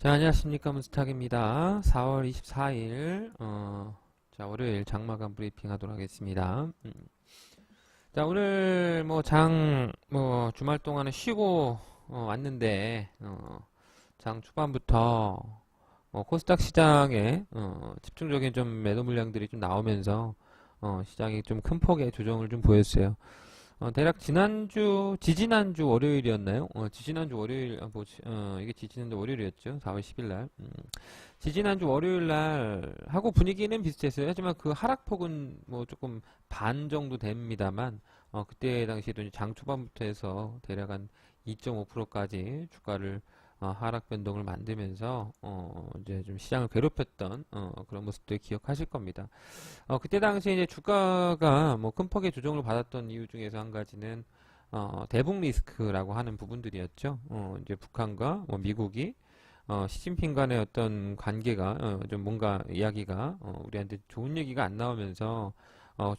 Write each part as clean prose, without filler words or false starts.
자, 안녕하십니까. 문스탁입니다. 4월 24일, 자, 월요일 장마감 브리핑 하도록 하겠습니다. 자, 오늘 주말 동안은 쉬고, 왔는데, 장 초반부터, 코스닥 시장에, 집중적인 좀 매도 물량들이 좀 나오면서, 시장이 좀 큰 폭의 조정을 좀 보였어요. 대략 지지난주 월요일이었나요? 지지난주 월요일, 이게 지지난주 월요일이었죠. 4월 10일 날. 지지난주 월요일 날 하고 분위기는 비슷했어요. 하지만 그 하락폭은 뭐 조금 반 정도 됩니다만, 그때 당시에도 이제 장 초반부터 해서 대략 한 2.5%까지 주가를 하락 변동을 만들면서 이제 좀 시장을 괴롭혔던 그런 모습들 기억하실 겁니다. 그때 당시에 이제 주가가 뭐 큰 폭의 조정을 받았던 이유 중에서 한 가지는 대북 리스크라고 하는 부분들이었죠. 이제 북한과 뭐 미국이 시진핑 간의 어떤 관계가 좀 뭔가 이야기가 우리한테 좋은 얘기가 안 나오면서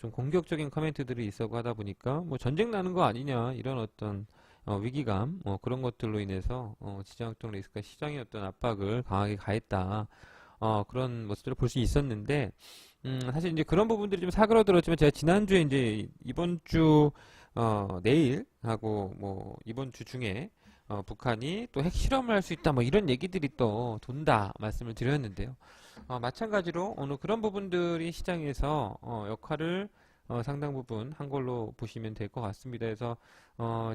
좀 공격적인 코멘트들이 있었고 하다 보니까 뭐 전쟁 나는 거 아니냐 이런 어떤 위기감 그런 것들로 인해서 지정학적 리스크가 시장의 어떤 압박을 강하게 가했다. 그런 모습들을 볼 수 있었는데 사실 이제 그런 부분들이 좀 사그러들었지만 제가 지난주에 이제 이번 주 내일하고 뭐 이번 주 중에 북한이 또 핵실험을 할 수 있다 뭐 이런 얘기들이 또 돈다 말씀을 드렸는데요. 마찬가지로 오늘 그런 부분들이 시장에서 역할을 상당 부분 한 걸로 보시면 될 것 같습니다. 그래서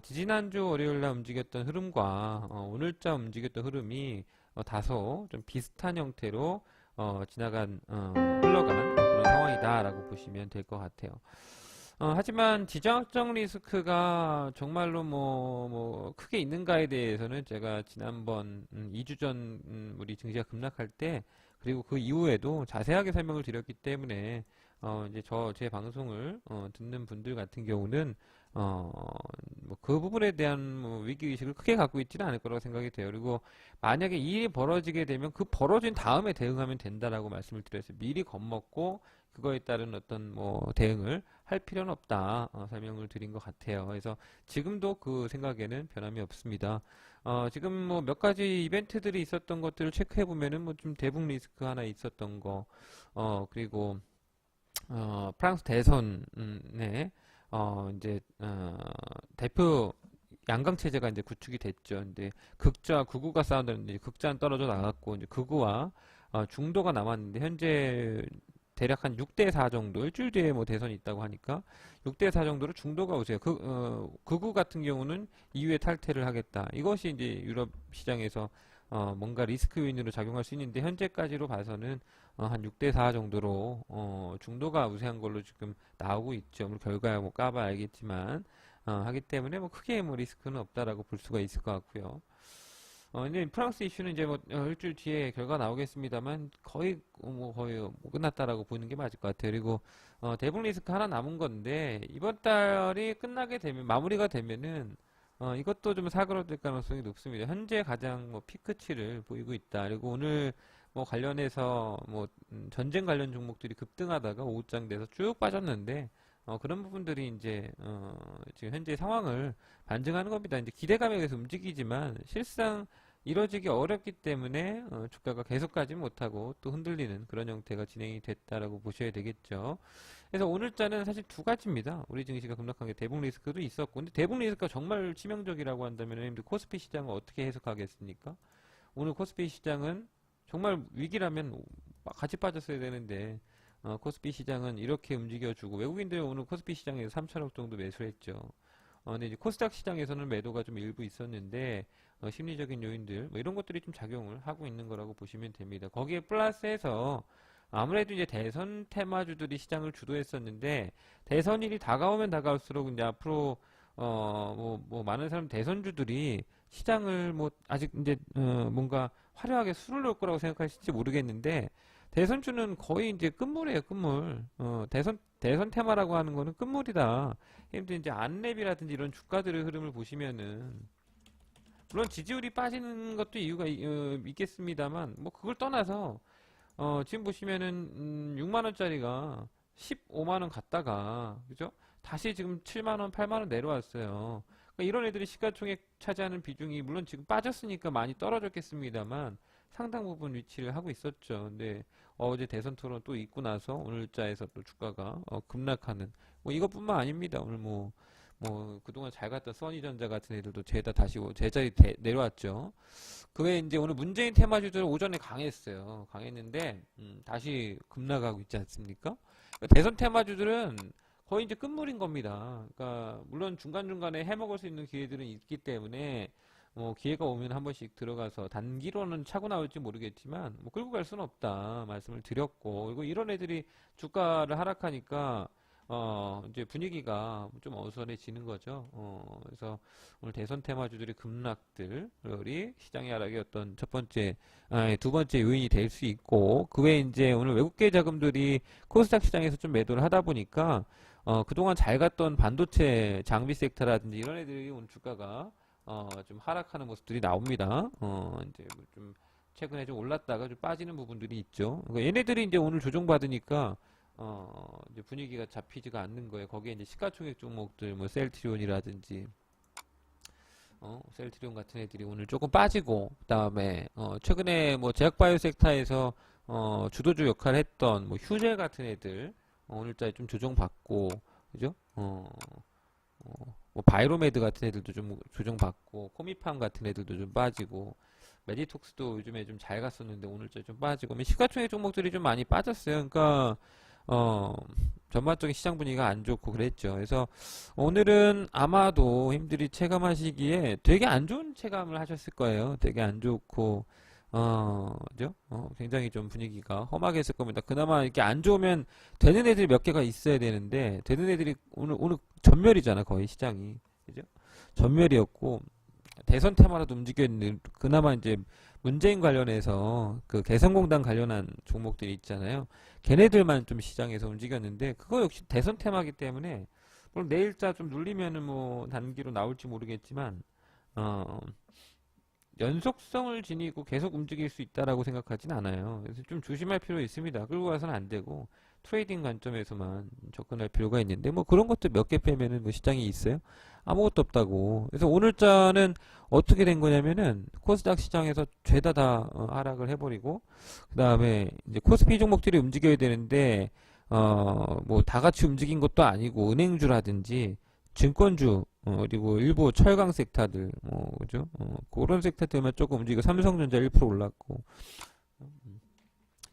지지난주 월요일 날 움직였던 흐름과 오늘자 움직였던 흐름이 다소 좀 비슷한 형태로 흘러간 그런 상황이다라고 보시면 될 것 같아요. 하지만 지정학적 리스크가 정말로 뭐 크게 있는가에 대해서는 제가 지난번 2주 전 우리 증시가 급락할 때 그리고 그 이후에도 자세하게 설명을 드렸기 때문에 이제 제 방송을 듣는 분들 같은 경우는 뭐 그 부분에 대한 뭐 위기의식을 크게 갖고 있지는 않을 거라고 생각이 돼요. 그리고 만약에 이 일이 벌어지게 되면 그 벌어진 다음에 대응하면 된다라고 말씀을 드렸어요. 미리 겁먹고 그거에 따른 어떤 뭐 대응을 할 필요는 없다 설명을 드린 것 같아요. 그래서 지금도 그 생각에는 변함이 없습니다. 지금 뭐 몇 가지 이벤트들이 있었던 것들을 체크해 보면은 뭐 좀 대북 리스크 하나 있었던 거, 그리고 프랑스 대선에 이제 대표 양강 체제가 이제 구축이 됐죠. 근데 극좌 극우가 싸운다는데 극좌는 떨어져 나갔고 이제 극우와 중도가 남았는데 현재 대략 한 6대 4 정도 일주일 뒤에 뭐 대선이 있다고 하니까 6대 4 정도로 중도가 우세요. 극우 같은 경우는 이후에 탈퇴를 하겠다. 이것이 이제 유럽 시장에서 뭔가 리스크 요인으로 작용할 수 있는데 현재까지로 봐서는 한 6대 4 정도로 중도가 우세한 걸로 지금 나오고 있죠. 물론 결과야 뭐 까봐 알겠지만 하기 때문에 뭐 크게 뭐 리스크는 없다라고 볼 수가 있을 것 같고요. 근데 프랑스 이슈는 이제 뭐 일주일 뒤에 결과 나오겠습니다만 거의 뭐 끝났다라고 보는 게 맞을 것 같아요. 그리고 대북 리스크 하나 남은 건데 이번 달이 끝나게 되면 마무리가 되면은 이것도 좀 사그러들 가능성이 높습니다. 현재 가장 뭐 피크치를 보이고 있다. 그리고 오늘 뭐 관련해서 뭐 전쟁 관련 종목들이 급등하다가 오후장 돼서 쭉 빠졌는데 그런 부분들이 이제 지금 현재 상황을 반증하는 겁니다. 이제 기대감에 의해서 움직이지만 실상 이뤄지기 어렵기 때문에 주가가 계속 가지 못하고 또 흔들리는 그런 형태가 진행이 됐다라고 보셔야 되겠죠. 그래서 오늘자는 사실 두 가지입니다. 우리 증시가 급락한 게 대북 리스크도 있었고, 근데 대북 리스크가 정말 치명적이라고 한다면 코스피 시장을 어떻게 해석하겠습니까? 오늘 코스피 시장은 정말 위기라면 같이 빠졌어야 되는데 코스피 시장은 이렇게 움직여주고 외국인들이 오늘 코스피 시장에서 3천억 정도 매수를 했죠. 근데 이제 코스닥 시장에서는 매도가 좀 일부 있었는데 심리적인 요인들 뭐 이런 것들이 좀 작용을 하고 있는 거라고 보시면 됩니다. 거기에 플러스해서 아무래도 이제 대선 테마주들이 시장을 주도했었는데 대선일이 다가오면 다가올수록 이제 앞으로 뭐 많은 사람 대선주들이 시장을 뭐 아직 이제 뭔가 화려하게 술을 놓을 거라고 생각하실지 모르겠는데 대선주는 거의 이제 끝물이에요, 끝물. 대선 테마라고 하는 거는 끝물이다. 근데 이제 안랩이라든지 이런 주가들의 흐름을 보시면은 물론 지지율이 빠지는 것도 이유가 있겠습니다만 뭐 그걸 떠나서 지금 보시면은 6만 원짜리가 15만 원 갔다가 그죠? 다시 지금 7만 원, 8만 원 내려왔어요. 그러니까 이런 애들이 시가총액 차지하는 비중이 물론 지금 빠졌으니까 많이 떨어졌겠습니다만 상당 부분 위치를 하고 있었죠. 근데 어제 대선 토론 또 있고 나서 오늘자에서 또 주가가 급락하는 뭐 이것뿐만 아닙니다. 오늘 뭐 그동안 잘 갔던 써니전자 같은 애들도 죄다 다시 제자리 내려왔죠. 그 외에 이제 오늘 문재인 테마주들은 오전에 강했어요. 강했는데 다시 급락하고 있지 않습니까? 그러니까 대선 테마주들은 거의 이제 끝물인 겁니다. 그러니까 물론 중간중간에 해먹을 수 있는 기회들은 있기 때문에 뭐 기회가 오면 한 번씩 들어가서 단기로는 차고 나올지 모르겠지만 뭐 끌고 갈 수는 없다 말씀을 드렸고, 그리고 이런 애들이 주가를 하락하니까 이제 분위기가 좀 어수선해지는 거죠. 그래서 오늘 대선 테마주들의 급락들이 시장의 하락의 어떤 두 번째 요인이 될 수 있고, 그 외에 이제 오늘 외국계 자금들이 코스닥 시장에서 좀 매도를 하다 보니까 그동안 잘 갔던 반도체 장비 섹터라든지 이런 애들이 오늘 주가가 좀 하락하는 모습들이 나옵니다. 이제 뭐좀 최근에 좀 올랐다가 좀 빠지는 부분들이 있죠. 그러니까 얘네들이 이제 오늘 조정받으니까 이제 분위기가 잡히지가 않는 거예요. 거기에 이제 시가총액 종목들, 뭐 셀트리온이라든지, 셀트리온 같은 애들이 오늘 조금 빠지고, 그다음에 최근에 뭐 제약바이오 섹터에서 주도주 역할을 했던 뭐 휴젤 같은 애들 오늘자에 좀 조정받고, 그죠? 뭐 바이로메드 같은 애들도 좀 조정받고, 코미팜 같은 애들도 좀 빠지고, 메디톡스도 요즘에 좀 잘 갔었는데 오늘자 좀 빠지고, 시가총액 종목들이 좀 많이 빠졌어요. 그러니까 어, 전반적인 시장 분위기가 안 좋고 그랬죠. 그래서 오늘은 아마도 힘들이 체감하시기에 되게 안 좋은 체감을 하셨을 거예요. 되게 안 좋고, 그죠? 굉장히 좀 분위기가 험하게 했을 겁니다. 그나마 이렇게 안 좋으면 되는 애들이 몇 개가 있어야 되는데, 되는 애들이 오늘 전멸이잖아, 거의 시장이. 그죠? 전멸이었고, 대선 테마라도 움직여 있는, 그나마 이제 문재인 관련해서 그 개성공단 관련한 종목들이 있잖아요. 걔네들만 좀 시장에서 움직였는데, 그거 역시 대선 테마기 때문에 물론 내일자 좀 눌리면은 뭐 단기로 나올지 모르겠지만 어, 연속성을 지니고 계속 움직일 수 있다라고 생각하진 않아요. 그래서 좀 조심할 필요 있습니다. 끌고 가서는 안 되고 트레이딩 관점에서만 접근할 필요가 있는데, 뭐 그런 것도 몇 개 빼면은 뭐 시장이 있어요? 아무것도 없다고. 그래서 오늘자는 어떻게 된 거냐면은 코스닥 시장에서 죄다 다 하락을 해버리고, 그 다음에 이제 코스피 종목들이 움직여야 되는데 뭐 다 같이 움직인 것도 아니고 은행주라든지 증권주, 그리고 일부 철강 섹터들, 그죠? 그런 섹터들만 조금 움직이고, 삼성전자 1% 올랐고,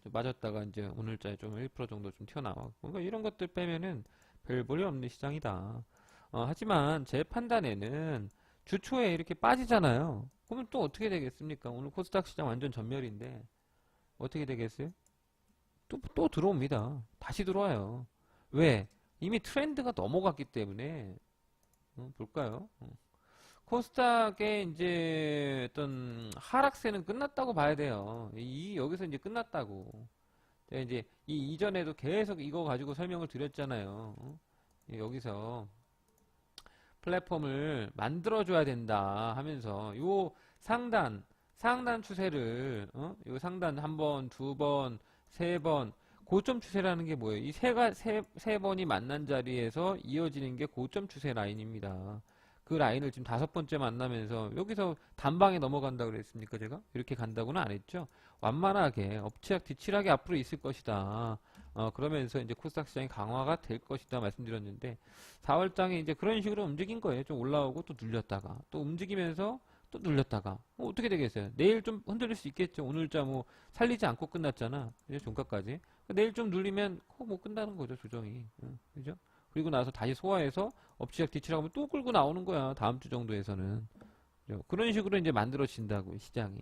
좀 빠졌다가 이제 오늘자에 좀 1% 정도 좀 튀어나왔고, 그러니까 이런 것들 빼면은 별 볼이 없는 시장이다. 하지만 제 판단에는 주 초에 이렇게 빠지잖아요. 그러면 또 어떻게 되겠습니까? 오늘 코스닥 시장 완전 전멸인데, 어떻게 되겠어요? 또 들어옵니다. 다시 들어와요. 왜? 이미 트렌드가 넘어갔기 때문에. 볼까요? 코스닥의 이제 어떤 하락세는 끝났다고 봐야 돼요. 여기서 이제 끝났다고. 제가 이제 이 이전에도 계속 이거 가지고 설명을 드렸잖아요. 여기서 플랫폼을 만들어줘야 된다 하면서 요 상단 추세를, 요 상단 한 번, 두 번, 세 번, 고점 추세라는 게 뭐예요? 이 세 번이 만난 자리에서 이어지는 게 고점 추세 라인입니다. 그 라인을 지금 5번째 만나면서 여기서 단방에 넘어간다 그랬습니까? 제가 이렇게 간다고는 안 했죠. 완만하게 엎치락 뒤치락이 앞으로 있을 것이다. 그러면서 이제 코스닥 시장이 강화가 될 것이다 말씀드렸는데, 4월장에 이제 그런 식으로 움직인 거예요. 좀 올라오고 또 눌렸다가 또 움직이면서 또 눌렸다가 어떻게 되겠어요? 내일 좀 흔들릴 수 있겠죠. 오늘자 뭐 살리지 않고 끝났잖아. 이제 종가까지. 내일 좀 눌리면 뭐 끝나는 거죠, 조정이. 그죠? 그리고 나서 다시 소화해서 엎치락 뒤치락 하면 또 끌고 나오는 거야. 다음 주 정도에서는. 그죠? 그런 식으로 이제 만들어진다고, 시장이.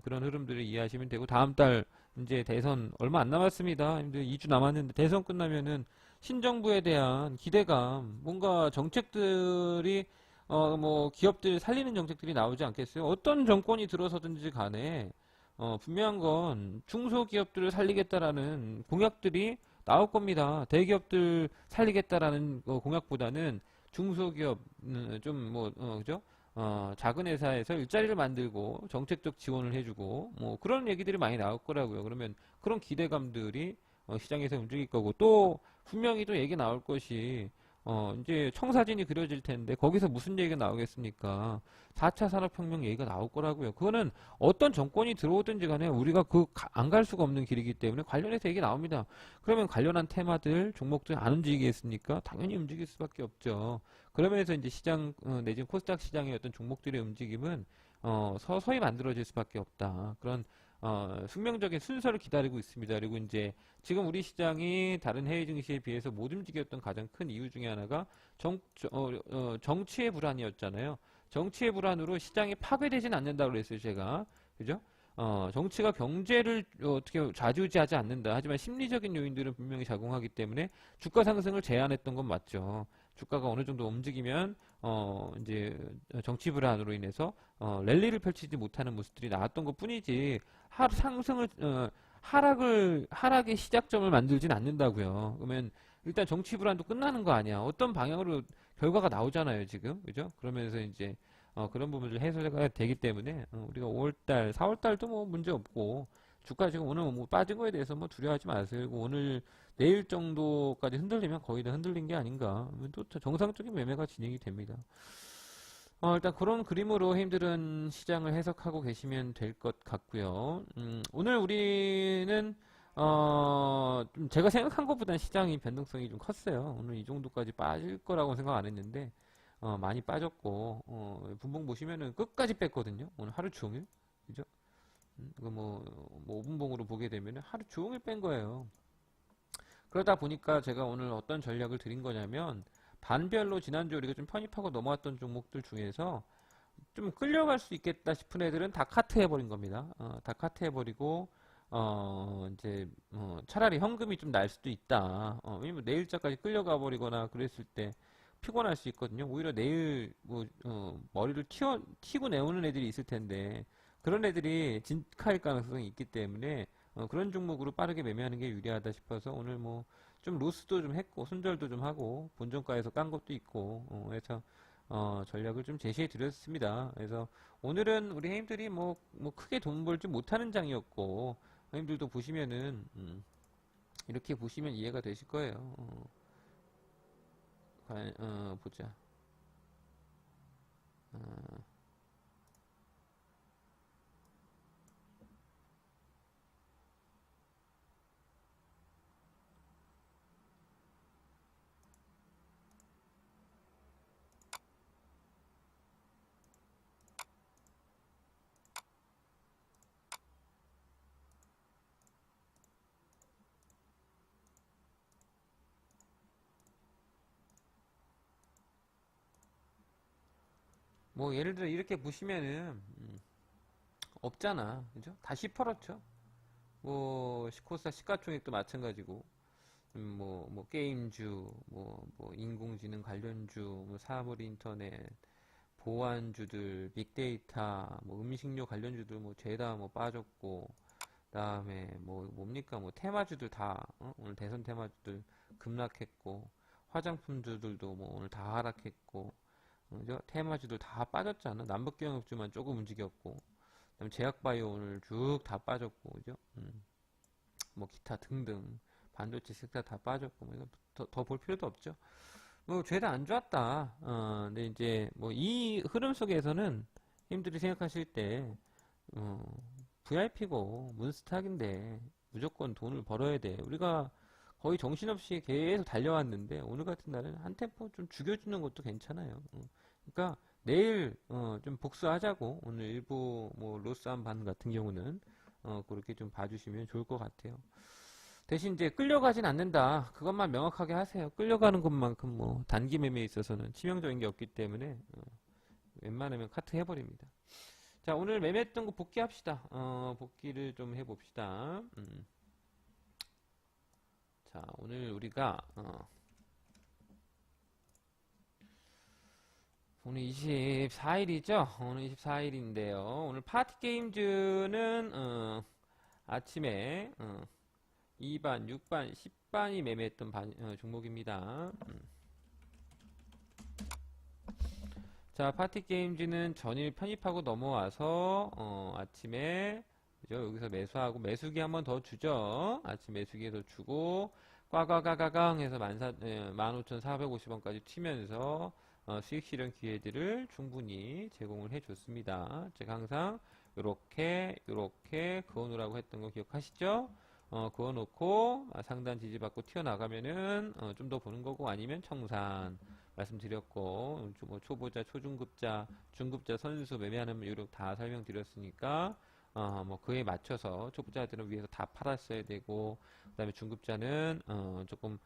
그런 흐름들을 이해하시면 되고, 다음 달 이제 대선 얼마 안 남았습니다. 2주 남았는데 대선 끝나면은 신정부에 대한 기대감, 뭔가 정책들이 뭐 기업들 살리는 정책들이 나오지 않겠어요? 어떤 정권이 들어서든지 간에 분명한 건 중소기업들을 살리겠다라는 공약들이 나올 겁니다. 대기업들 살리겠다라는 공약보다는 중소기업, 좀뭐 그죠? 작은 회사에서 일자리를 만들고 정책적 지원을 해주고 뭐 그런 얘기들이 많이 나올 거라고요. 그러면 그런 기대감들이 시장에서 움직일 거고, 또 분명히 또 얘기 나올 것이 이제 청사진이 그려질 텐데 거기서 무슨 얘기가 나오겠습니까? 4차 산업혁명 얘기가 나올 거라고요. 그거는 어떤 정권이 들어오든지 간에 우리가 안 갈 수가 없는 길이기 때문에 관련해서 얘기 나옵니다. 그러면 관련한 테마들, 종목들 안 움직이겠습니까? 당연히 움직일 수밖에 없죠. 그러면서 이제 시장, 내지는 코스닥 시장의 어떤 종목들의 움직임은 서서히 만들어질 수밖에 없다. 그런 숙명적인 순서를 기다리고 있습니다. 그리고 이제 지금 우리 시장이 다른 해외 증시에 비해서 못 움직였던 가장 큰 이유 중에 하나가 정치의 불안이었잖아요. 정치의 불안으로 시장이 파괴되진 않는다고 그랬어요, 제가. 그죠? 정치가 경제를 어떻게 좌지우지하지 않는다. 하지만 심리적인 요인들은 분명히 작용하기 때문에 주가 상승을 제한했던 건 맞죠. 주가가 어느 정도 움직이면 이제 정치 불안으로 인해서 랠리를 펼치지 못하는 모습들이 나왔던 것뿐이지 상승을 하락의 시작점을 만들진 않는다고요. 그러면 일단 정치 불안도 끝나는 거 아니야. 어떤 방향으로 결과가 나오잖아요, 지금. 그죠? 그러면서 이제 그런 부분들 해소가 되기 때문에 우리가 5월달, 4월달도 뭐 문제 없고 주가 지금 오늘 뭐 빠진 거에 대해서 뭐 두려워하지 마세요. 그리고 오늘 내일 정도까지 흔들리면 거의 다 흔들린 게 아닌가. 또 정상적인 매매가 진행이 됩니다. 일단 그런 그림으로 힘들은 시장을 해석하고 계시면 될 것 같고요. 오늘 우리는 좀 제가 생각한 것보다는 시장이 변동성이 좀 컸어요. 오늘 이 정도까지 빠질 거라고 생각 안 했는데 많이 빠졌고 분봉 보시면은 끝까지 뺐거든요. 오늘 하루 종일, 그죠? 이거 뭐 5분봉으로 보게 되면은 하루 종일 뺀 거예요. 그러다 보니까 제가 오늘 어떤 전략을 드린 거냐면 반별로 지난주 우리가 좀 편입하고 넘어왔던 종목들 중에서 좀 끌려갈 수 있겠다 싶은 애들은 다 카트해버린 겁니다. 다 카트해버리고 이제 차라리 현금이 좀 날 수도 있다. 왜냐면 내일자까지 끌려가 버리거나 그랬을 때 피곤할 수 있거든요. 오히려 내일 머리를 튀고 내오는 애들이 있을 텐데 그런 애들이 진카일 가능성이 있기 때문에 그런 종목으로 빠르게 매매하는 게 유리하다 싶어서 오늘 뭐 좀 로스도 좀 했고 손절도 좀 하고 본전가에서 깐 것도 있고 해서 전략을 좀 제시해 드렸습니다. 그래서 오늘은 우리 형님들이 뭐 크게 돈 벌지 못하는 장이었고 형님들도 보시면은 이렇게 보시면 이해가 되실 거예요. 보자. 뭐 예를 들어 이렇게 보시면은 없잖아, 그죠? 다시 펄었죠. 뭐 시코사 시가총액도 마찬가지고 뭐 게임주, 뭐 인공지능 관련주, 뭐 사물 인터넷, 보안주들, 빅데이터, 뭐 음식료 관련주들 뭐 죄다 뭐 빠졌고, 그다음에 뭐 뭡니까 뭐 테마주들 다 오늘 대선 테마주들 급락했고, 화장품주들도 뭐 오늘 다 하락했고, 그죠? 테마주들 다 빠졌잖아. 남북경협주만 조금 움직였고, 그다음 제약바이오 오늘 쭉 다 빠졌고, 그죠? 뭐 기타 등등 반도체 섹터 다 빠졌고, 뭐 이거 더 볼 필요도 없죠. 뭐 죄다 안 좋았다. 근데 이제 뭐 이 흐름 속에서는 님들이 생각하실 때 VIP고 문스탁인데 무조건 돈을 벌어야 돼. 우리가 거의 정신없이 계속 달려왔는데 오늘 같은 날은 한 템포 좀 죽여주는 것도 괜찮아요. 그러니까 내일 좀 복수하자고 오늘 일부 뭐 로스 한 반 같은 경우는 그렇게 좀 봐주시면 좋을 것 같아요. 대신 이제 끌려가진 않는다. 그것만 명확하게 하세요. 끌려가는 것만큼 뭐 단기 매매에 있어서는 치명적인 게 없기 때문에 웬만하면 카트 해버립니다. 자, 오늘 매매했던 거 복귀합시다. 복귀를 좀 해봅시다. 자, 오늘 우리가 오늘 24일이죠? 오늘 24일인데요. 오늘 파티게임즈는 아침에 2반, 6반, 10반이 매매했던 종목입니다. 자, 파티게임즈는 전일 편입하고 넘어와서 아침에 그죠? 여기서 매수하고 매수기 한번 더 주죠. 아침 매수기에 더 주고 꽈과가가강 해서 15,450원까지 튀면서 수익 실현 기회들을 충분히 제공을 해줬습니다. 제가 항상 요렇게 그어놓으라고 했던 거 기억하시죠? 그어놓고 상단 지지받고 튀어나가면은 좀 더 보는 거고, 아니면 청산 말씀드렸고, 뭐 초보자, 초중급자, 중급자 선수 매매하는 요령 다 설명드렸으니까 뭐 그에 맞춰서 초보자들은 위에서 다 팔았어야 되고, 그 다음에 중급자는 조금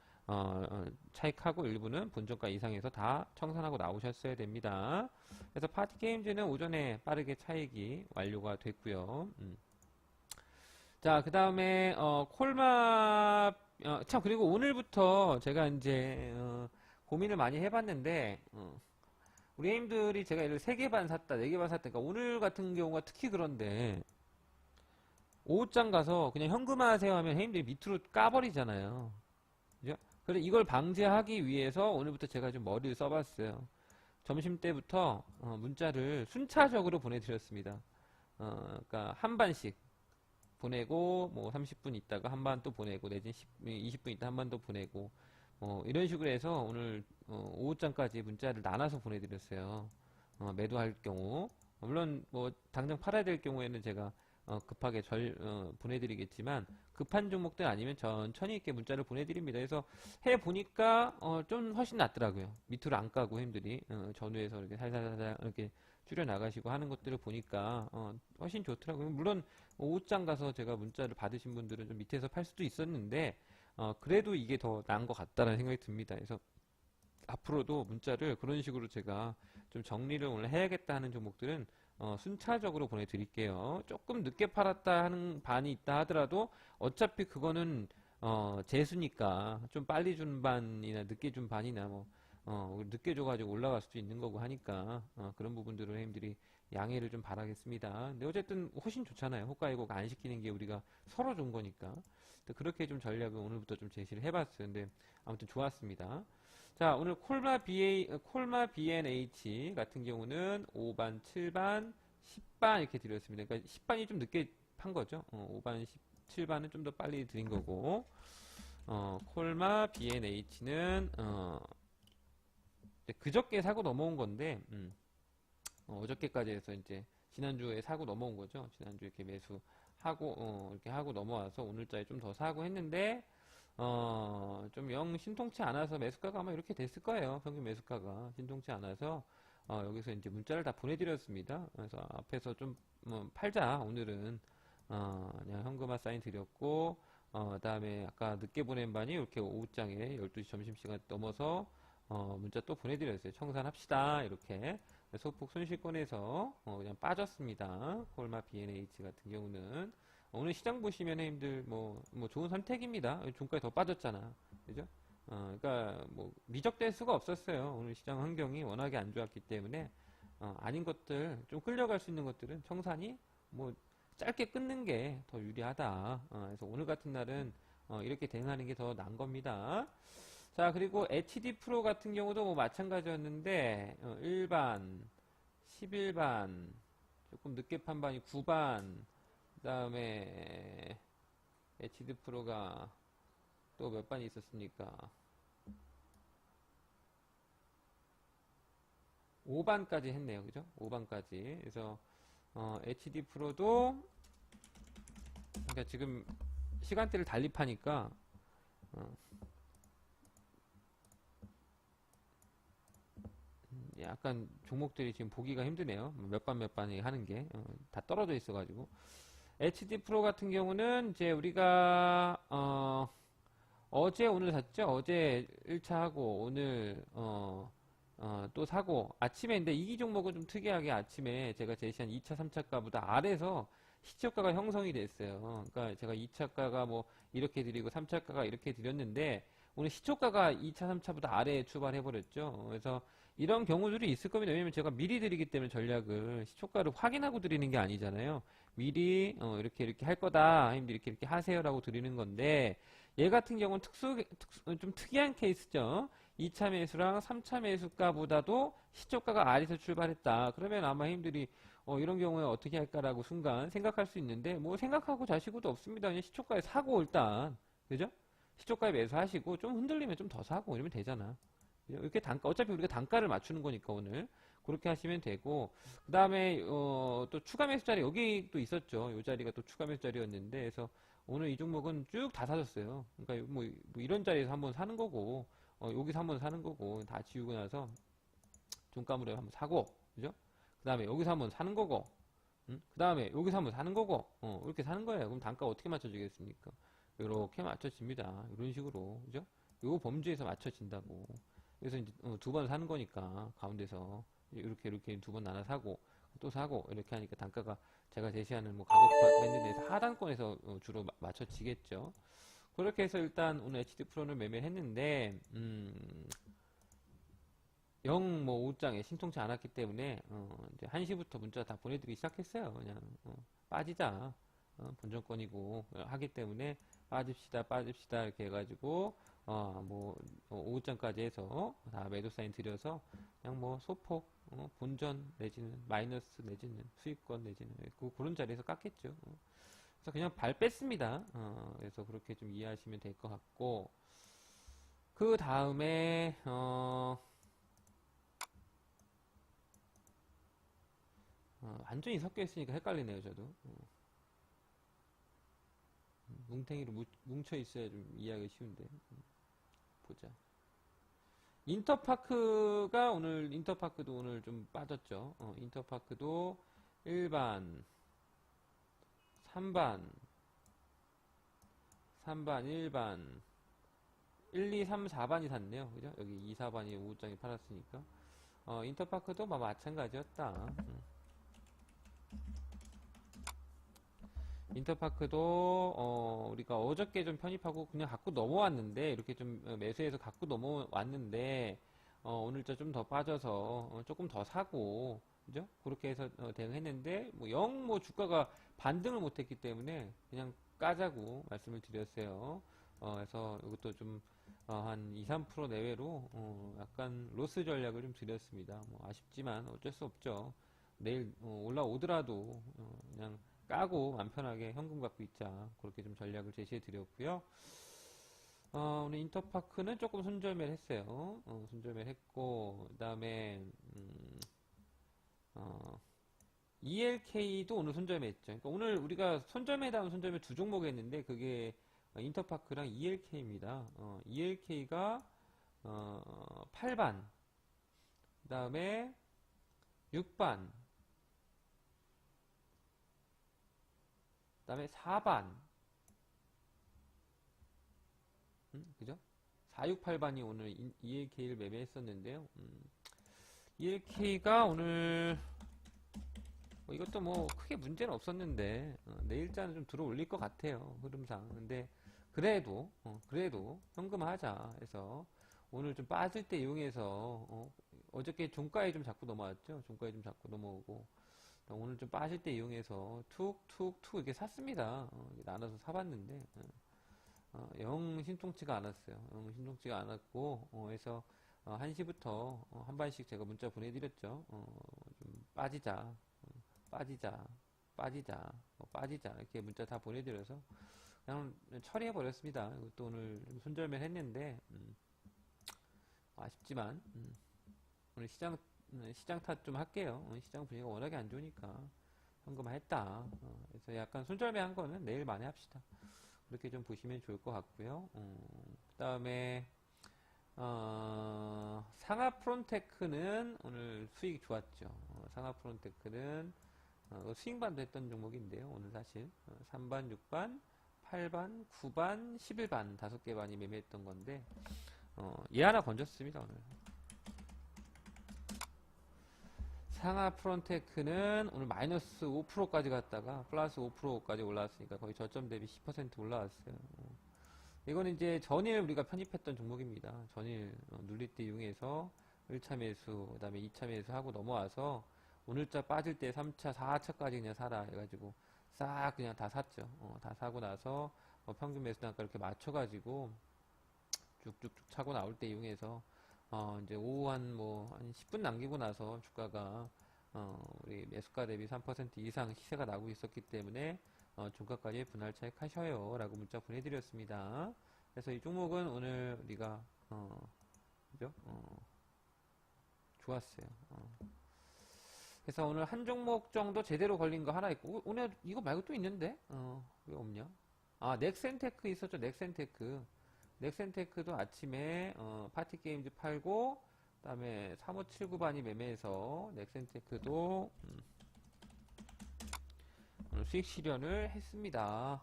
차익하고 일부는 본전가 이상에서 다 청산하고 나오셨어야 됩니다. 그래서 파티게임즈는 오전에 빠르게 차익이 완료가 됐고요. 자, 그 다음에 콜마 참, 그리고 오늘부터 제가 이제 고민을 많이 해봤는데, 우리 형님들이 제가 예를 3개 반 샀다, 4개 반 샀다, 그러니까 오늘 같은 경우가 특히 그런데 오후장 가서 그냥 현금화하세요 하면 형님들이 밑으로 까버리잖아요. 그죠? 그래서 이걸 방지하기 위해서 오늘부터 제가 좀 머리를 써봤어요. 점심 때부터 문자를 순차적으로 보내드렸습니다. 그러니까 한 반씩 보내고, 뭐 30분 있다가 한 반 또 보내고, 내지 20분 있다 한 반 또 보내고, 이런 식으로 해서 오늘 오후장까지 문자를 나눠서 보내드렸어요. 매도할 경우. 물론 뭐 당장 팔아야 될 경우에는 제가 급하게 보내드리겠지만, 급한 종목들 아니면 천천히 이렇게 문자를 보내드립니다. 그래서 해보니까 좀 훨씬 낫더라고요. 밑으로 안 까고 힘들이 전후에서 이렇게 살살살살 이렇게 줄여나가시고 하는 것들을 보니까 훨씬 좋더라고요. 물론 오후장 가서 제가 문자를 받으신 분들은 좀 밑에서 팔 수도 있었는데, 그래도 이게 더 나은 것 같다는 생각이 듭니다. 그래서 앞으로도 문자를 그런 식으로 제가 좀 정리를 오늘 해야겠다 하는 종목들은 순차적으로 보내드릴게요. 조금 늦게 팔았다 하는 반이 있다 하더라도 어차피 그거는 재수니까 좀 빨리 준 반이나 늦게 준 반이나 뭐 늦게 줘가지고 올라갈 수도 있는 거고 하니까 그런 부분들을 형님들이 양해를 좀 바라겠습니다. 근데 어쨌든 훨씬 좋잖아요. 호가이고가 안 시키는 게 우리가 서로 좋은 거니까. 그렇게 좀 전략을 오늘부터 좀 제시를 해봤어요. 근데 아무튼 좋았습니다. 자, 오늘 콜마 BNH 같은 경우는 5반, 7반, 10반 이렇게 드렸습니다. 그러니까 10반이 좀 늦게 판 거죠. 5반, 7반은 좀 더 빨리 드린 거고, 콜마 BNH는 그저께 사고 넘어온 건데, 어저께까지 해서 이제 지난주에 사고 넘어온 거죠. 지난주에 이렇게 매수하고, 이렇게 하고 넘어와서 오늘자에 좀 더 사고 했는데, 좀 영 신통치 않아서 매수가가 아마 이렇게 됐을 거예요. 평균 매수가가 신통치 않아서 여기서 이제 문자를 다 보내드렸습니다. 그래서 앞에서 좀 팔자 오늘은 그냥 현금화 사인 드렸고, 그다음에 아까 늦게 보낸 반이 이렇게 오후장에 12시 점심시간 넘어서 문자 또 보내드렸어요. 청산합시다 이렇게. 소폭 손실권에서 그냥 빠졌습니다. 콜마 BNH 같은 경우는 오늘 시장 보시면 형님들 뭐 좋은 선택입니다. 종가에 더 빠졌잖아. 그죠? 그러니까 뭐 미적될 수가 없었어요. 오늘 시장 환경이 워낙에 안 좋았기 때문에 아닌 것들 좀 끌려갈 수 있는 것들은 청산이 뭐 짧게 끊는 게 더 유리하다. 그래서 오늘 같은 날은 이렇게 대응하는 게 더 나은 겁니다. 자, 그리고 HD 프로 같은 경우도 뭐 마찬가지였는데 1반, 11반, 조금 늦게 판 반이 9반, 그 다음에 HD 프로가 또 몇 반이 있었습니까? 5반까지 했네요. 그죠? 5반까지. 그래서 HD 프로도 그러니까 지금 시간대를 달리 파니까 약간 종목들이 지금 보기가 힘드네요. 몇 반 몇 반이 하는 게 다 떨어져 있어가지고. HD 프로 같은 경우는 이제 우리가 어제 오늘 샀죠. 어제 1차 하고 오늘 또 사고 아침에. 근데 이 종목은 좀 특이하게 아침에 제가 제시한 2차 3차가보다 아래서 시초가가 형성이 됐어요. 그러니까 제가 2차가가 뭐 이렇게 드리고 3차가가 이렇게 드렸는데 오늘 시초가가 2차 3차보다 아래에 출발해버렸죠. 그래서 이런 경우들이 있을 겁니다. 왜냐면 제가 미리 드리기 때문에 전략을 시초가를 확인하고 드리는 게 아니잖아요. 미리 이렇게 할 거다. 형님들 이렇게 하세요라고 드리는 건데, 얘 같은 경우는 좀 특이한 케이스죠. 2차 매수랑 3차 매수가보다도 시초가가 아래에서 출발했다. 그러면 아마 형님들이 이런 경우에 어떻게 할까라고 순간 생각할 수 있는데, 뭐 생각하고 자시고도 없습니다. 그냥 시초가에 사고 일단, 그죠? 시초가에 매수하시고 좀 흔들리면 좀 더 사고 이러면 되잖아. 이렇게 단가, 어차피 우리가 단가를 맞추는 거니까 오늘 그렇게 하시면 되고, 그 다음에 또 추가 매수 자리 여기 또 있었죠. 이 자리가 또 추가 매수 자리였는데, 그래서 오늘 이 종목은 쭉 다 사줬어요. 그러니까 뭐 이런 자리에서 한번 사는 거고, 여기서 한번 사는 거고, 다 지우고 나서 종가물에 한번 사고, 그죠? 그 다음에 여기서 한번 사는 거고, 그 다음에 여기서 한번 사는 거고, 이렇게 사는 거예요. 그럼 단가 어떻게 맞춰지겠습니까? 이렇게 맞춰집니다. 이런 식으로, 그죠? 요 범주에서 맞춰진다고. 그래서 이제 두 번 사는 거니까 가운데서 이렇게 두 번 나눠 사고 또 사고 이렇게 하니까 단가가 제가 제시하는 뭐 가격 밴드에서 하단권에서 주로 맞춰지겠죠. 그렇게 해서 일단 오늘 HD 프로를 매매했는데 0 뭐 오후장에 신통치 않았기 때문에 이제 1시부터 문자 다 보내드리기 시작했어요. 그냥 빠지자 본전권이고 하기 때문에 빠집시다 이렇게 해가지고 뭐 오후장까지 해서 다 매도 사인 드려서 그냥 뭐 소폭 본전 내지는 마이너스 내지는 수익권 내지는 그런 자리에서 깎겠죠. 그래서 그냥 발 뺐습니다. 그래서 그렇게 좀 이해하시면 될 것 같고, 그 다음에 완전히 섞여 있으니까 헷갈리네요, 저도. 뭉탱이로 뭉쳐 있어야 좀 이해하기 쉬운데. 보자. 인터파크도 오늘 좀 빠졌죠. 인터파크도 1반, 3반, 1반, 1, 2, 3, 4반이 샀네요. 그죠? 여기 2, 4반이 오후장에 팔았으니까. 인터파크도 마찬가지였다. 인터파크도 우리가 어저께 좀 편입하고 그냥 갖고 넘어왔는데 이렇게 좀 매수해서 갖고 넘어왔는데 오늘자 좀 더 빠져서 조금 더 사고 그죠? 그렇게 해서 대응했는데 뭐 주가가 반등을 못했기 때문에 그냥 까자고 말씀을 드렸어요. 그래서 이것도 좀 한 2, 3% 내외로 약간 로스 전략을 좀 드렸습니다. 뭐 아쉽지만 어쩔 수 없죠. 내일 올라오더라도 그냥 까고 맘 편하게 현금 갖고 있자. 그렇게 좀 전략을 제시해 드렸고요. 오늘 인터파크는 조금 손절매를 했어요. 손절매를 했고, 그 다음에, ELK도 오늘 손절매 했죠. 그러니까 오늘 우리가 손절매다운 손절매 두 종목 했는데, 그게 인터파크랑 ELK입니다. ELK가, 8반, 그 다음에 6반, 그 다음에 4반, 그죠? 468반이 오늘 ELK를 매매했었는데요. ELK가 오늘 이것도 뭐 크게 문제는 없었는데 내일자는 좀 들어 올릴 것 같아요. 흐름상. 근데 그래도 현금화하자 해서 오늘 좀 빠질 때 이용해서 어저께 종가에 좀 자꾸 넘어왔죠. 종가에 좀 자꾸 넘어오고 오늘 좀 빠질 때 이용해서 툭툭툭 이렇게 샀습니다. 나눠서 사봤는데 영 신통치가 않았어요. 영 신통치가 않았고, 해서, 1시부터, 한 반씩 제가 문자 보내드렸죠. 좀 빠지자, 이렇게 문자 다 보내드려서, 그냥 처리해버렸습니다. 이것도 오늘 손절매 했는데, 아쉽지만, 오늘 시장 탓 좀 할게요. 시장 분위기가 워낙에 안 좋으니까, 현금화 했다. 그래서 약간 손절매 한 거는 내일 만회합시다. 그렇게 좀 보시면 좋을 것 같고요. 그 다음에 상하 프론테크는 오늘 수익이 좋았죠. 상하 프론테크는 스윙반도 했던 종목인데요. 오늘 사실 3반, 6반, 8반, 9반, 11반 5개 반이 매매했던 건데 얘 하나 건졌습니다. 오늘. 상하 프론테크는 오늘 마이너스 5%까지 갔다가 플러스 5%까지 올라왔으니까 거의 저점 대비 10% 올라왔어요. 이거는 이제 전일 우리가 편입했던 종목입니다. 전일 눌리띠 이용해서 1차 매수, 그 다음에 2차 매수 하고 넘어와서 오늘자 빠질 때 3차, 4차까지 그냥 사라 해가지고 싹 그냥 다 샀죠. 다 사고 나서 평균 매수 단가 이렇게 맞춰가지고 쭉쭉쭉 차고 나올 때 이용해서 이제 오후 한 10분 남기고 나서 주가가 우리 매수가 대비 3% 이상 시세가 나고 있었기 때문에 종가까지 분할 차익 하셔요 라고 문자 보내드렸습니다. 그래서 이 종목은 오늘 우리가 그죠? 좋았어요. 그래서 오늘 한 종목 정도 제대로 걸린 거 하나 있고 오늘 이거 말고 또 있는데 왜 없냐? 아 넥센테크 있었죠. 넥센테크도 아침에 파티게임즈 팔고 그다음에 3579반이 매매해서 넥센테크도 오늘 수익 실현을 했습니다.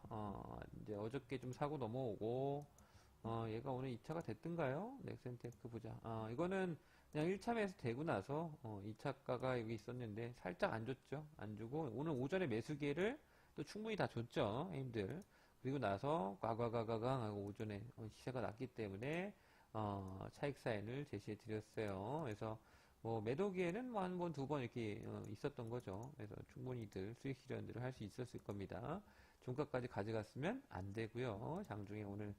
이제 어저께 좀 사고 넘어오고 얘가 오늘 2차가 됐던가요? 넥센테크 보자. 이거는 그냥 1차 매수 되고 나서 2차가가 여기 있었는데 살짝 안 줬죠. 안 주고 오늘 오전에 매수 기회를 또 충분히 다 줬죠. 힘들. 그리고 나서 과과가가강 하고 오전에 시세가 났기 때문에 차익 사인을 제시해 드렸어요. 그래서 뭐 매도 기회는 뭐 한 번, 두 번 이렇게 있었던 거죠. 그래서 충분히들 수익 실현들을 할 수 있었을 겁니다. 종가까지 가져갔으면 안 되고요. 장중에 오늘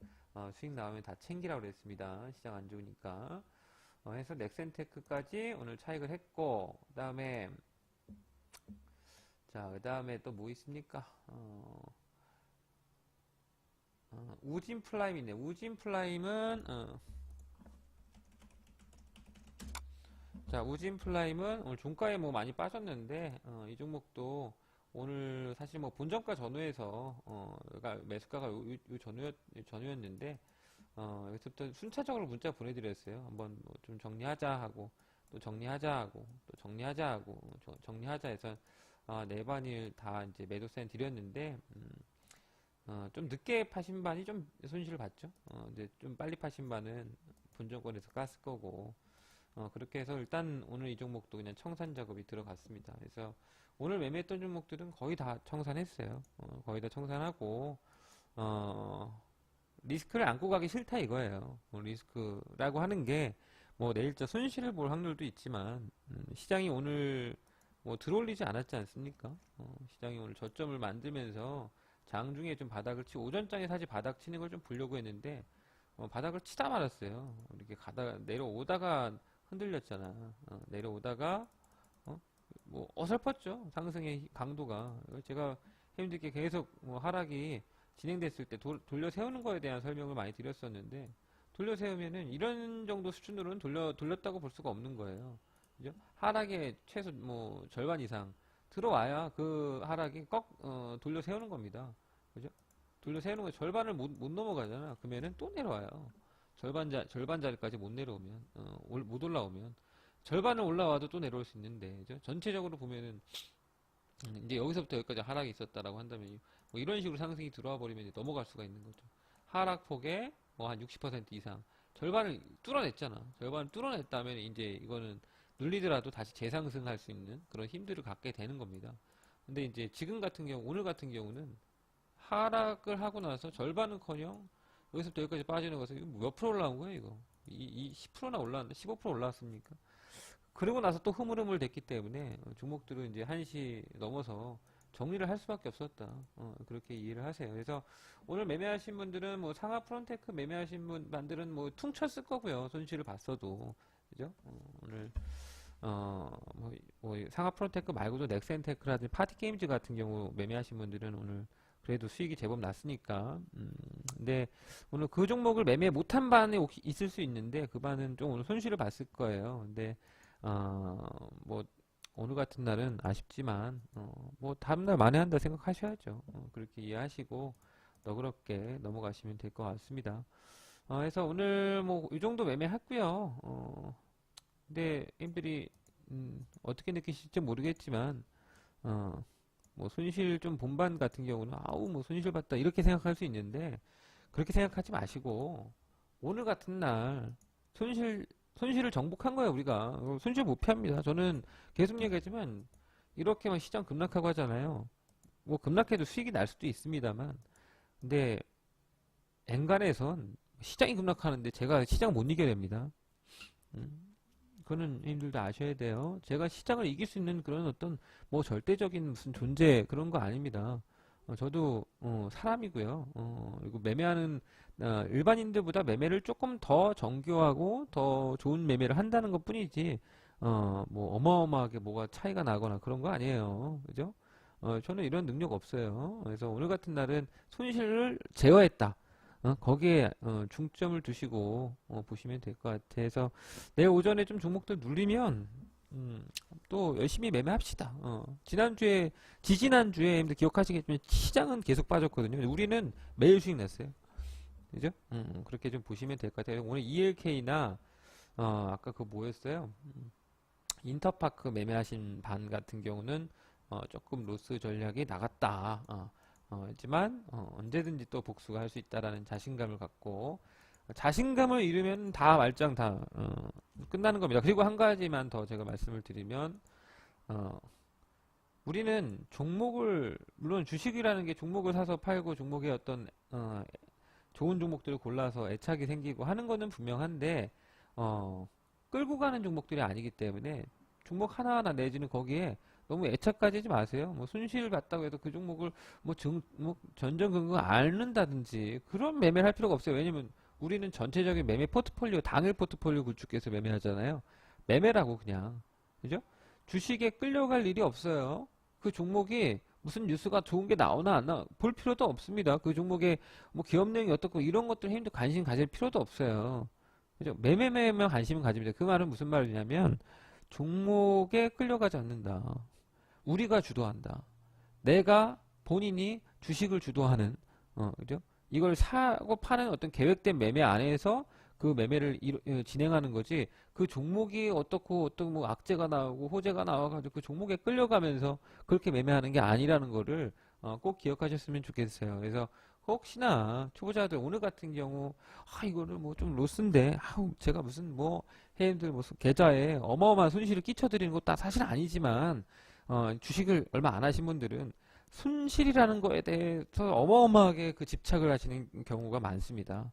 수익 나오면 다 챙기라고 그랬습니다. 시장 안 좋으니까. 해서 넥센테크까지 오늘 차익을 했고 그다음에 자 그다음에 또 뭐 있습니까? 우진 플라임이네. 우진 플라임은 자 우진 플라임은 오늘 종가에 뭐 많이 빠졌는데 이 종목도 오늘 사실 뭐 본전가 전후에서 그러니까 매수가가 요 전후였는데 여기서부터 순차적으로 문자 보내드렸어요. 한번 뭐좀 정리하자 하고 또 정리하자 하고 또 정리하자 하고 정리하자 해서 네 반일 다 이제 매도 사인 드렸는데 좀 늦게 파신 반이 좀 손실을 봤죠. 근데 좀 빨리 파신 반은 본전권에서 깠을 거고 그렇게 해서 일단 오늘 이 종목도 그냥 청산 작업이 들어갔습니다. 그래서 오늘 매매했던 종목들은 거의 다 청산했어요. 거의 다 청산하고 리스크를 안고 가기 싫다 이거예요. 리스크라고 하는 게 뭐 내일자 손실을 볼 확률도 있지만 시장이 오늘 뭐 들어올리지 않았지 않습니까? 시장이 오늘 저점을 만들면서 장중에 좀 바닥을 치고 오전장에 사실 바닥 치는 걸 좀 보려고 했는데 바닥을 치다 말았어요. 이렇게 가다가 내려오다가 흔들렸잖아. 내려오다가 뭐 어설펐죠. 상승의 강도가. 제가 형님들께 계속 뭐 하락이 진행됐을 때 돌려 세우는 거에 대한 설명을 많이 드렸었는데 돌려 세우면은 이런 정도 수준으로는 돌렸다고 볼 수가 없는 거예요. 그죠? 하락의 최소 뭐 절반 이상 들어와야 그 하락이 돌려 세우는 겁니다. 그죠? 돌려 세우는 거 절반을 못 넘어가잖아. 그러면은 또 내려와요. 절반 자리까지 못 내려오면 못 올라오면 절반은 올라와도 또 내려올 수 있는데 그죠? 전체적으로 보면은 이제 여기서부터 여기까지 하락이 있었다라고 한다면 뭐 이런 식으로 상승이 들어와 버리면 이제 넘어갈 수가 있는 거죠. 하락폭의 뭐 한 60% 이상 절반을 뚫어냈잖아. 절반을 뚫어냈다면 이제 이거는 눌리더라도 다시 재상승할 수 있는 그런 힘들을 갖게 되는 겁니다. 근데 이제 지금 같은 경우 오늘 같은 경우는 하락을 하고 나서 절반은커녕 여기서부터 여기까지 빠지는 것은 이거 몇 프로 올라온 거예요 이거? 이 10%나 올라왔는데 15% 올라왔습니까? 그리고 나서 또 흐물흐물 됐기 때문에 종목들은 이제 1시 넘어서 정리를 할 수밖에 없었다. 그렇게 이해를 하세요. 그래서 오늘 매매하신 분들은 뭐 상하 프론테크 매매하신 분들은 뭐 퉁쳤을 거고요. 손실을 봤어도. 그죠? 오늘 뭐 상하 프론테크 말고도 넥센테크라든지 파티게임즈 같은 경우 매매하신 분들은 오늘 그래도 수익이 제법 났으니까 근데 오늘 그 종목을 매매 못한 반이 있을 수 있는데 그 반은 좀 오늘 손실을 봤을 거예요. 근데 뭐 오늘 같은 날은 아쉽지만 뭐 다음날 만회한다 생각하셔야죠. 그렇게 이해하시고 너그럽게 넘어가시면 될 것 같습니다. 그래서 오늘 뭐 이 정도 매매했고요. 근데 님들이 어떻게 느끼실지 모르겠지만 뭐 손실 좀 본반 같은 경우는 아우 뭐 손실 봤다 이렇게 생각할 수 있는데 그렇게 생각하지 마시고 오늘 같은 날 손실을 정복한 거예요 우리가. 손실 못 피합니다. 저는 계속 얘기하지만 이렇게만 시장 급락하고 하잖아요. 뭐 급락해도 수익이 날 수도 있습니다만 근데 엔간에선 시장이 급락하는데 제가 시장 못 이겨냅니다. 그거는 님들도 아셔야 돼요. 제가 시장을 이길 수 있는 그런 어떤 뭐 절대적인 무슨 존재 그런 거 아닙니다. 저도 사람이고요. 그리고 매매하는 일반인들보다 매매를 조금 더 정교하고 더 좋은 매매를 한다는 것 뿐이지 뭐 어마어마하게 뭐가 차이가 나거나 그런 거 아니에요. 그죠? 저는 이런 능력 없어요. 그래서 오늘 같은 날은 손실을 제어했다. 거기에 중점을 두시고 보시면 될 것 같아서 내일 오전에 좀 종목들 눌리면 또 열심히 매매합시다. 지지난주에 여러분들 기억하시겠지만 시장은 계속 빠졌거든요. 우리는 매일 수익 났어요. 그죠? 그렇게 좀 보시면 될 것 같아요. 오늘 ELK나 아까 그 뭐였어요? 인터파크 매매하신 반 같은 경우는 조금 로스 전략이 나갔다. 하지만 언제든지 또 복수가 할 수 있다라는 자신감을 갖고 자신감을 잃으면 다 말짱 다 끝나는 겁니다. 그리고 한 가지만 더 제가 말씀을 드리면 우리는 종목을 물론 주식이라는 게 종목을 사서 팔고 종목의 어떤 좋은 종목들을 골라서 애착이 생기고 하는 거는 분명한데 끌고 가는 종목들이 아니기 때문에 종목 하나하나 내지는 거기에 너무 애착 가지지 마세요. 뭐 순실 같다고 해도 그 종목을 뭐 전전긍긍 앓는다든지 그런 매매를 할 필요가 없어요. 왜냐면 우리는 전체적인 매매 포트폴리오, 당일 포트폴리오 구축해서 매매하잖아요. 매매라고 그냥. 그죠? 주식에 끌려갈 일이 없어요. 그 종목이 무슨 뉴스가 좋은 게 나오나 안 나오나 볼 필요도 없습니다. 그 종목에 뭐 기업 내용이 어떻고 이런 것들 힘도 관심 가질 필요도 없어요. 그죠? 매매매매만 관심은 가집니다. 그 말은 무슨 말이냐면 종목에 끌려가지 않는다. 우리가 주도한다. 내가 본인이 주식을 주도하는 그죠? 이걸 사고 파는 어떤 계획된 매매 안에서 그 매매를 진행하는 거지. 그 종목이 어떻고 어떤 뭐 악재가 나오고 호재가 나와가지고 그 종목에 끌려가면서 그렇게 매매하는 게 아니라는 거를 꼭 기억하셨으면 좋겠어요. 그래서 혹시나 초보자들 오늘 같은 경우 이거는 뭐 좀 로스인데 제가 무슨 뭐 회원들 무슨 계좌에 어마어마한 손실을 끼쳐드리는 것도 사실 아니지만 주식을 얼마 안 하신 분들은 손실이라는 거에 대해서 어마어마하게 그 집착을 하시는 경우가 많습니다.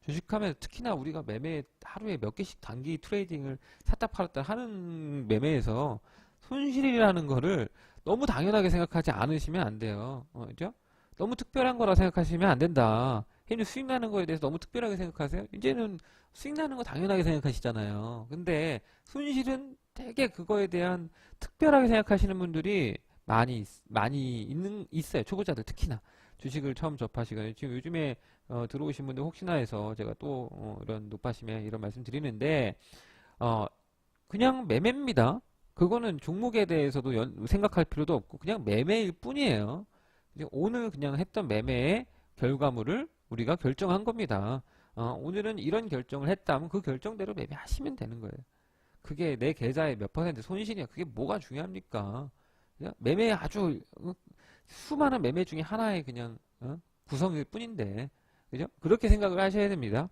주식하면 특히나 우리가 매매 하루에 몇 개씩 단기 트레이딩을 샀다 팔았다 하는 매매에서 손실이라는 거를 너무 당연하게 생각하지 않으시면 안 돼요. 그죠? 너무 특별한 거라 생각하시면 안 된다. 현재 수익 나는 거에 대해서 너무 특별하게 생각하세요? 이제는 수익 나는 거 당연하게 생각하시잖아요. 근데 손실은 되게 그거에 대한 특별하게 생각하시는 분들이 있어요. 초보자들 특히나. 주식을 처음 접하시거나 지금 요즘에 들어오신 분들 혹시나 해서 제가 또 이런 높아심에 이런 말씀 드리는데 그냥 매매입니다. 그거는 종목에 대해서도 생각할 필요도 없고 그냥 매매일 뿐이에요. 오늘 그냥 했던 매매의 결과물을 우리가 결정한 겁니다. 오늘은 이런 결정을 했다면 그 결정대로 매매하시면 되는 거예요. 그게 내 계좌의 몇 퍼센트 손실이야. 그게 뭐가 중요합니까? 그냥 매매 아주 수많은 매매 중에 하나의 그냥 구성일 뿐인데 그죠? 그렇게 생각을 하셔야 됩니다.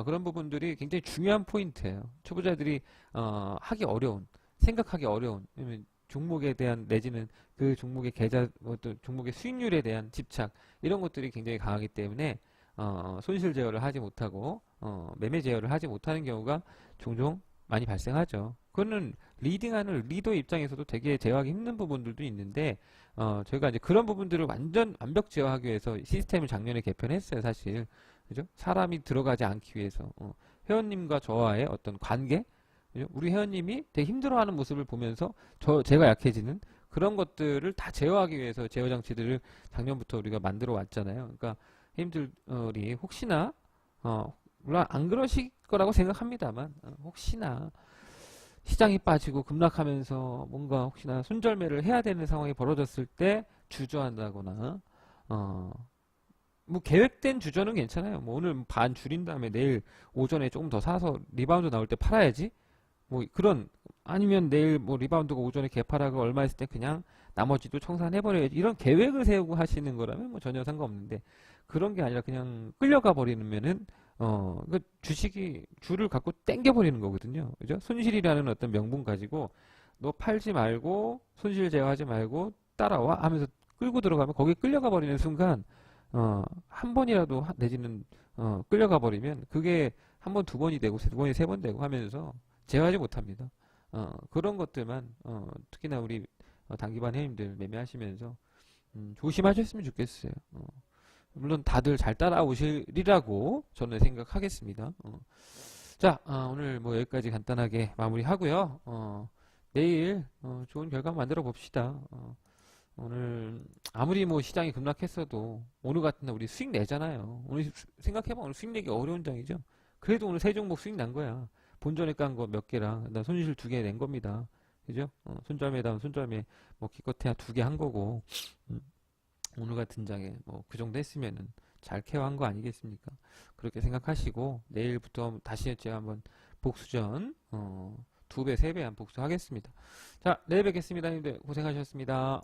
그런 부분들이 굉장히 중요한 포인트예요. 초보자들이 하기 어려운, 생각하기 어려운 종목에 대한 내지는 그 종목의 계좌, 또 종목의 수익률에 대한 집착 이런 것들이 굉장히 강하기 때문에 손실 제어를 하지 못하고 매매 제어를 하지 못하는 경우가 종종 많이 발생하죠. 그거는 리딩하는 리더 입장에서도 되게 제어하기 힘든 부분들도 있는데 저희가 이제 그런 부분들을 완벽 제어하기 위해서 시스템을 작년에 개편했어요, 사실. 그죠? 사람이 들어가지 않기 위해서 회원님과 저와의 어떤 관계, 그죠? 우리 회원님이 되게 힘들어하는 모습을 보면서 제가 약해지는 그런 것들을 다 제어하기 위해서 제어 장치들을 작년부터 우리가 만들어 왔잖아요. 그러니까 회원님들이 혹시나 물론 안 그러실 거라고 생각합니다만 혹시나 시장이 빠지고 급락하면서 뭔가 혹시나 손절매를 해야 되는 상황이 벌어졌을 때 주저한다거나 뭐 계획된 주저는 괜찮아요. 뭐 오늘 반 줄인 다음에 내일 오전에 조금 더 사서 리바운드 나올 때 팔아야지. 뭐 그런 아니면 내일 뭐 리바운드가 오전에 개파라가 얼마 있을 때 그냥 나머지도 청산해버려야지. 이런 계획을 세우고 하시는 거라면 뭐 전혀 상관없는데 그런 게 아니라 그냥 끌려가 버리면은 그 주식이 줄을 갖고 땡겨 버리는 거거든요. 그죠? 손실이라는 어떤 명분 가지고 너 팔지 말고 손실 제어하지 말고 따라와 하면서 끌고 들어가면 거기 끌려가 버리는 순간 한 번이라도 내지는 끌려가 버리면 그게 한 번, 두 번이 되고 두 번이 세 번 되고 하면서 제어하지 못합니다. 그런 것들만 특히나 우리 단기반 회원님들 매매하시면서 조심하셨으면 좋겠어요. 물론 다들 잘 따라오시리라고 저는 생각하겠습니다. 자, 오늘 뭐 여기까지 간단하게 마무리하고요. 내일 좋은 결과 만들어 봅시다. 오늘 아무리 뭐 시장이 급락했어도 오늘 같은 날 우리 수익 내잖아요. 오늘 생각해봐. 오늘 수익 내기 어려운 장이죠. 그래도 오늘 세 종목 수익 난 거야. 본전에 깐 거 몇 개랑 그다음 손실 2개 낸 겁니다. 그죠? 손절매다운 손절매 뭐 기껏해야 2개 한 거고 오늘 같은 장에 뭐 그 정도 했으면은 잘 케어한 거 아니겠습니까? 그렇게 생각하시고 내일부터 다시 제가 한번 복수전 2배, 3배 한 복수하겠습니다. 자, 내일 뵙겠습니다. 님들 고생하셨습니다.